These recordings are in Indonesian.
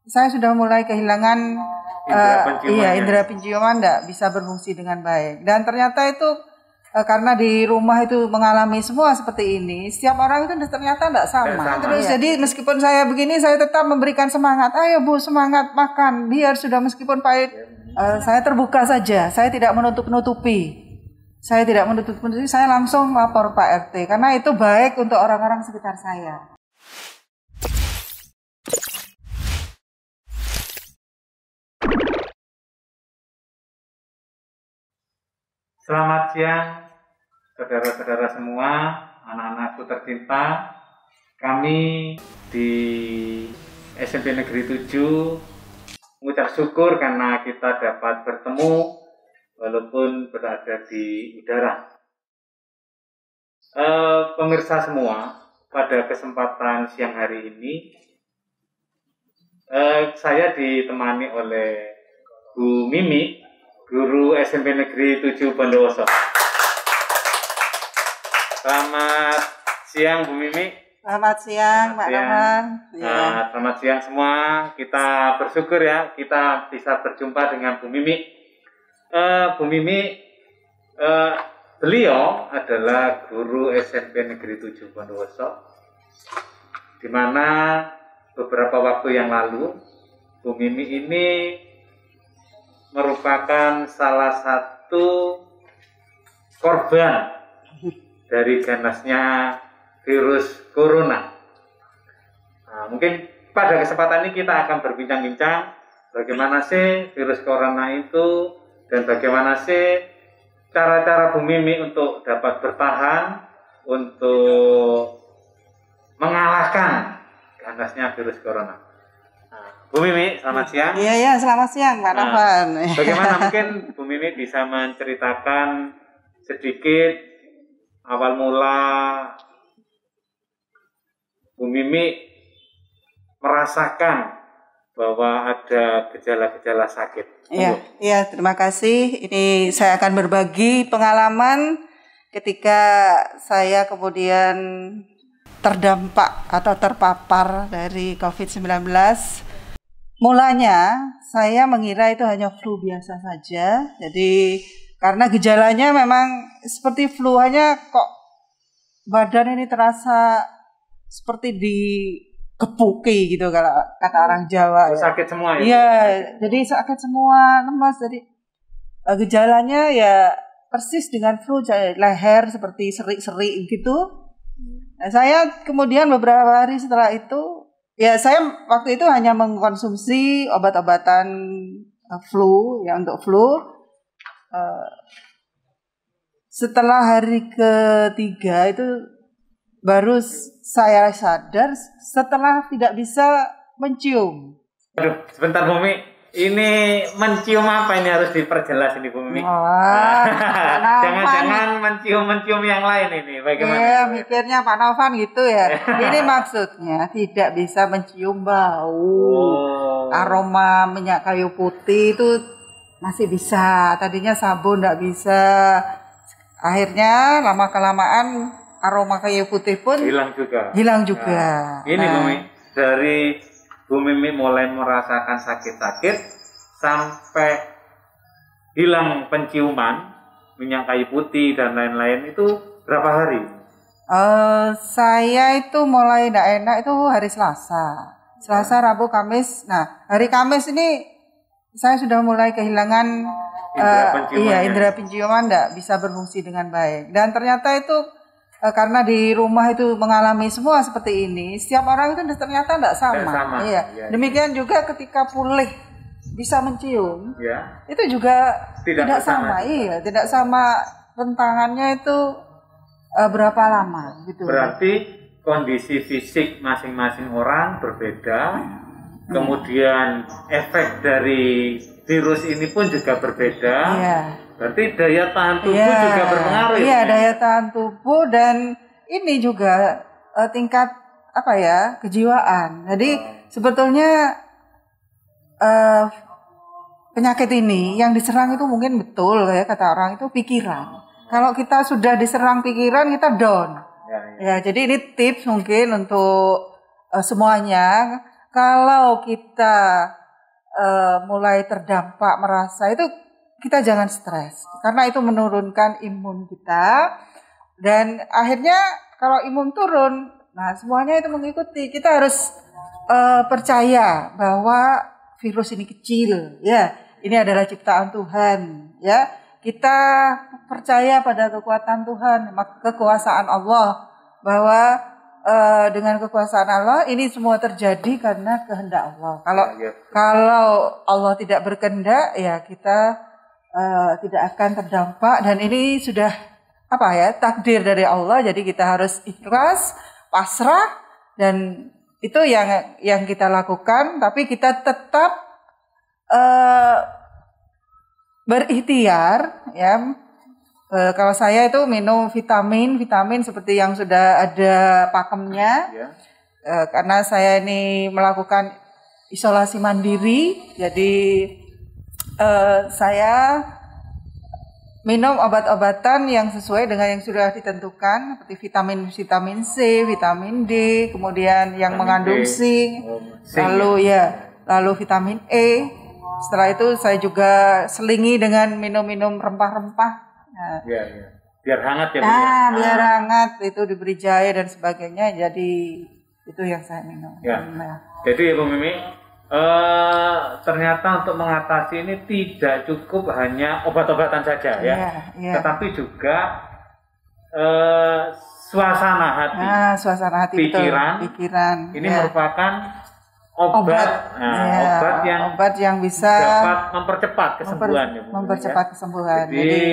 saya sudah mulai kehilangan indera penciuman enggak bisa berfungsi dengan baik. Dan ternyata itu karena di rumah itu mengalami semua seperti ini, setiap orang itu ternyata enggak sama. Terus jadi meskipun saya begini, saya tetap memberikan semangat. Ayo Bu, semangat makan. Biar sudah meskipun pahit, saya terbuka saja. Saya tidak menutup-nutupi. Saya langsung lapor Pak RT karena itu baik untuk orang-orang sekitar saya. Selamat siang, saudara-saudara semua, anak-anakku tercinta. Kami di SMP Negeri 7 mengucap syukur karena kita dapat bertemu walaupun berada di udara. Pemirsa semua, pada kesempatan siang hari ini saya ditemani oleh Bu Mimi, guru SMP Negeri 7 Bondowoso. Selamat siang Bu Mimi. Selamat siang Pak Rahman. Selamat siang semua. Kita bersyukur ya kita bisa berjumpa dengan Bu Mimi. Bu Mimi, beliau adalah guru SMP Negeri 7 Bondowoso, di mana beberapa waktu yang lalu Bu Mimi ini merupakan salah satu korban dari ganasnya virus corona. Nah, mungkin pada kesempatan ini kita akan berbincang-bincang bagaimana sih virus corona itu dan bagaimana sih cara-cara Bu Mimi untuk dapat bertahan untuk mengalahkan ganasnya virus corona. Bu Mimi, selamat siang. Iya, selamat siang Pak Rahman. Bagaimana mungkin Bu Mimi bisa menceritakan sedikit awal mula Bu Mimi merasakan bahwa ada gejala-gejala sakit. Iya, terima kasih. Ini saya akan berbagi pengalaman ketika saya kemudian terdampak atau terpapar dari COVID-19. Mulanya saya mengira itu hanya flu biasa saja. Jadi karena gejalanya memang seperti flu, hanya kok badan ini terasa seperti dikepuki gitu kalau kata orang Jawa. Sakit semua ya? Iya, jadi sakit semua, lemas. Jadi gejalanya ya persis dengan flu, leher seperti seri-seri gitu. Nah, saya kemudian beberapa hari setelah itu, ya saya waktu itu hanya mengkonsumsi obat-obatan flu, ya untuk flu. Setelah hari ketiga itu baru saya sadar setelah tidak bisa mencium. Aduh, sebentar Bu Mimi, ini mencium apa ini harus diperjelas ini Bu Mimi? Jangan-jangan mencium yang lain ini, bagaimana? Ya, mikirnya Pak Novan gitu ya. Ini maksudnya tidak bisa mencium bau, aroma minyak kayu putih itu masih bisa. Tadinya sabun tidak bisa. Akhirnya lama-kelamaan aroma kayu putih pun hilang juga. Ini Bu Mimi, dari Bu Mimi mulai merasakan sakit-sakit sampai hilang penciuman minyak kayu putih dan lain-lain itu berapa hari? Saya itu mulai tidak enak itu hari Selasa, Rabu, Kamis. Nah, hari Kamis ini saya sudah mulai kehilangan indera penciuman enggak bisa berfungsi dengan baik. Dan ternyata itu karena di rumah itu mengalami semua seperti ini, setiap orang itu ternyata tidak sama. Iya. Demikian juga ketika pulih bisa mencium, itu juga tidak sama. Iya, tidak sama rentangannya itu berapa lama gitu. Berarti kondisi fisik masing-masing orang berbeda. Kemudian efek dari virus ini pun juga berbeda. Berarti daya tahan tubuh juga berpengaruh. Iya, daya tahan tubuh dan ini juga tingkat kejiwaan. Jadi sebetulnya penyakit ini yang diserang itu mungkin betul ya kata orang itu pikiran. Kalau kita sudah diserang pikiran kita down. Ya, jadi ini tips mungkin untuk semuanya. kalau kita mulai terdampak merasa itu, kita jangan stres karena itu menurunkan imun kita, dan akhirnya kalau imun turun, nah semuanya itu mengikuti. Kita harus percaya bahwa virus ini kecil, ya, ini adalah ciptaan Tuhan, ya. Kita percaya pada kekuatan Tuhan, kekuasaan Allah, bahwa dengan kekuasaan Allah ini semua terjadi karena kehendak Allah. Kalau Allah tidak berkehendak, ya kita tidak akan terdampak, dan ini sudah takdir dari Allah. Jadi kita harus ikhlas, pasrah, dan itu yang kita lakukan. Tapi kita tetap berikhtiar, ya. Kalau saya itu minum vitamin seperti yang sudah ada pakemnya, karena saya ini melakukan isolasi mandiri, jadi saya minum obat-obatan yang sesuai dengan yang sudah ditentukan, seperti vitamin C, vitamin D, kemudian yang mengandung zinc, lalu vitamin E. Setelah itu saya juga selingi dengan minum-minum rempah-rempah. Biar hangat ya. Biar hangat, itu diberi jahe dan sebagainya. Jadi itu yang saya minum. Jadi Bu Mimi, ternyata untuk mengatasi ini tidak cukup hanya obat-obatan saja, tetapi juga suasana hati, pikiran. Ini merupakan obat yang bisa dapat mempercepat kesembuhan. Jadi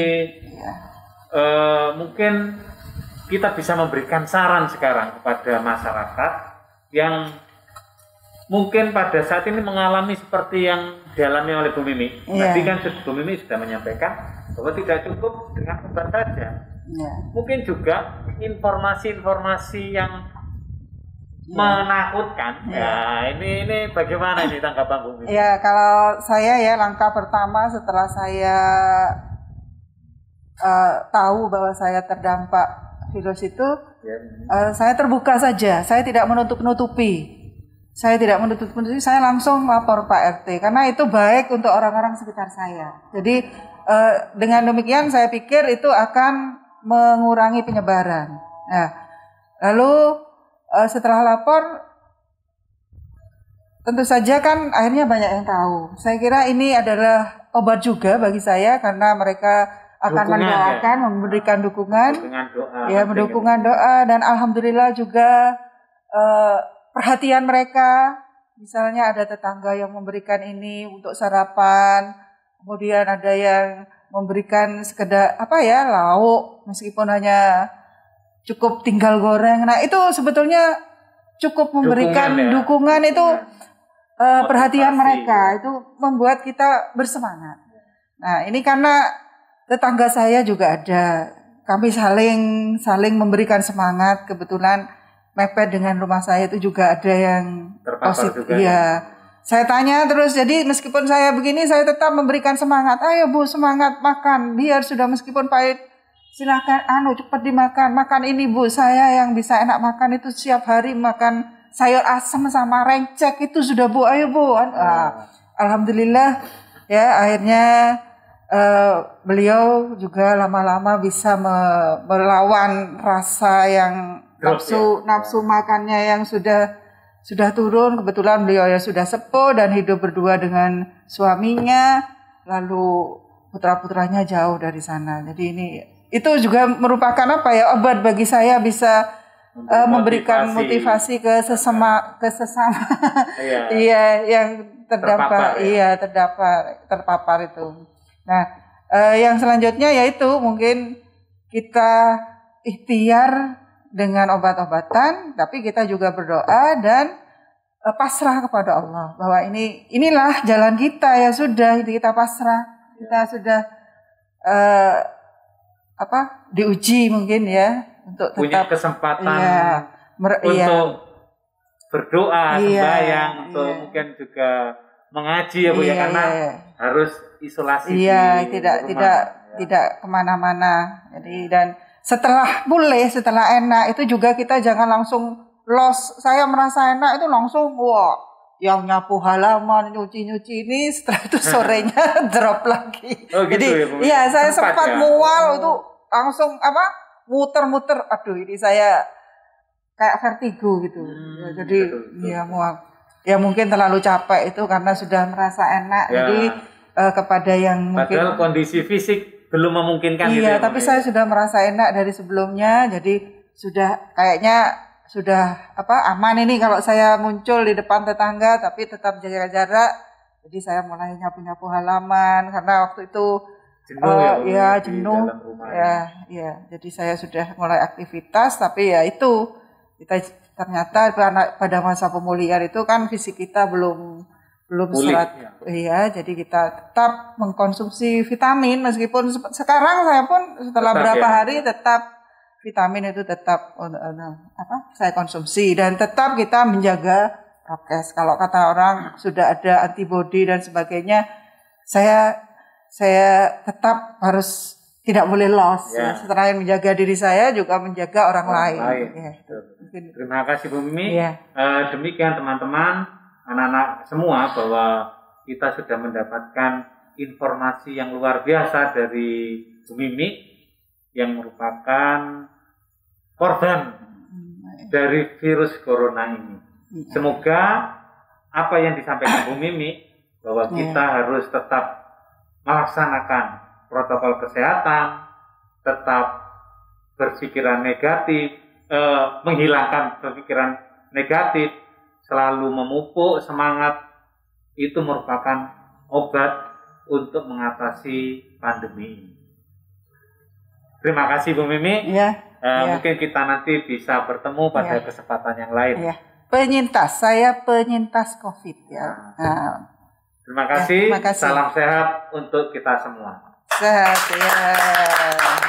mungkin kita bisa memberikan saran sekarang kepada masyarakat yang mungkin pada saat ini mengalami seperti yang dialami oleh Bu Mimi. Tadi kan Bu Mimi sudah menyampaikan bahwa tidak cukup dengan obat saja. Mungkin juga informasi-informasi yang menakutkan. Ini bagaimana ini tanggapan Bu Mimi? Kalau saya langkah pertama setelah saya tahu bahwa saya terdampak virus itu, saya terbuka saja. Saya tidak menutup-nutupi. Saya langsung lapor Pak RT, karena itu baik untuk orang-orang sekitar saya. Jadi dengan demikian saya pikir itu akan mengurangi penyebaran. Lalu setelah lapor, tentu saja kan akhirnya banyak yang tahu. Saya kira ini adalah obat juga bagi saya, karena mereka akan mendoakan, memberikan dukungan, mendukung doa, dan alhamdulillah juga perhatian mereka. Misalnya ada tetangga yang memberikan ini untuk sarapan, kemudian ada yang memberikan sekedar lauk, meskipun hanya cukup tinggal goreng. Nah itu sebetulnya cukup memberikan dukungan itu, perhatian mereka itu membuat kita bersemangat. Nah ini karena tetangga saya juga ada, kami saling memberikan semangat. Kebetulan mepet dengan rumah saya itu juga ada yang positif. Saya tanya terus, jadi meskipun saya begini, saya tetap memberikan semangat. Ayo Bu, semangat makan, biar sudah meskipun pahit, silakan cepat dimakan. Makan ini Bu, saya yang bisa enak makan itu setiap hari makan sayur asam sama rencek itu sudah Bu, ayo Bu. Alhamdulillah akhirnya beliau juga lama-lama bisa melawan rasa yang nafsu makannya yang sudah turun. Kebetulan beliau sudah sepuh dan hidup berdua dengan suaminya, lalu putra-putranya jauh dari sana. Jadi itu juga merupakan obat bagi saya, bisa memberikan motivasi ke sesama yang terpapar itu. Nah, yang selanjutnya yaitu mungkin kita ikhtiar dengan obat-obatan, tapi kita juga berdoa dan pasrah kepada Allah bahwa inilah jalan kita, sudah kita pasrah, kita sudah diuji mungkin untuk punya tetap kesempatan untuk berdoa, sembahyang, untuk mungkin juga mengaji karena harus isolasi tidak kemana-mana. Jadi dan setelah enak itu juga kita jangan langsung los. Saya merasa enak itu langsung yang nyapu halaman, nyuci ini, setelah itu sorenya drop lagi. Oh, gitu. Jadi ya saya sempat mual itu langsung muter-muter. Aduh, ini saya kayak vertigo gitu. Jadi ya mual. Ya mungkin terlalu capek itu karena sudah merasa enak. Ya. Jadi kepada yang mungkin padahal kondisi fisik belum memungkinkan. Iya, tapi saya sudah merasa enak dari sebelumnya. Jadi sudah kayaknya sudah aman ini kalau saya muncul di depan tetangga tapi tetap jaga jarak. Jadi saya mulai nyapu-nyapu halaman karena waktu itu jenuh. Ya. Jadi saya sudah mulai aktivitas tapi ya itu kita ternyata pada masa pemulihan itu kan fisik kita belum serat. Iya, jadi kita tetap mengkonsumsi vitamin meskipun sekarang saya pun setelah berapa hari tetap vitamin itu tetap saya konsumsi dan tetap kita menjaga prokes. Kalau kata orang sudah ada antibodi dan sebagainya, saya tetap harus tidak boleh loss. Ya. Setelah menjaga diri saya juga menjaga orang lain. Ya. Terima kasih Bu Mimi. Ya. Demikian teman-teman, anak-anak semua bahwa kita sudah mendapatkan informasi yang luar biasa dari Bu Mimi yang merupakan korban dari virus corona ini. Semoga apa yang disampaikan Bu Mimi bahwa kita harus tetap melaksanakan protokol kesehatan, tetap berpikiran negatif, menghilangkan berpikiran negatif, selalu memupuk semangat, itu merupakan obat untuk mengatasi pandemi. Terima kasih Bu Mimi. Mungkin kita nanti bisa bertemu pada kesempatan yang lain. Saya penyintas COVID ya. Terima kasih. Salam sehat untuk kita semua. Sehat ya.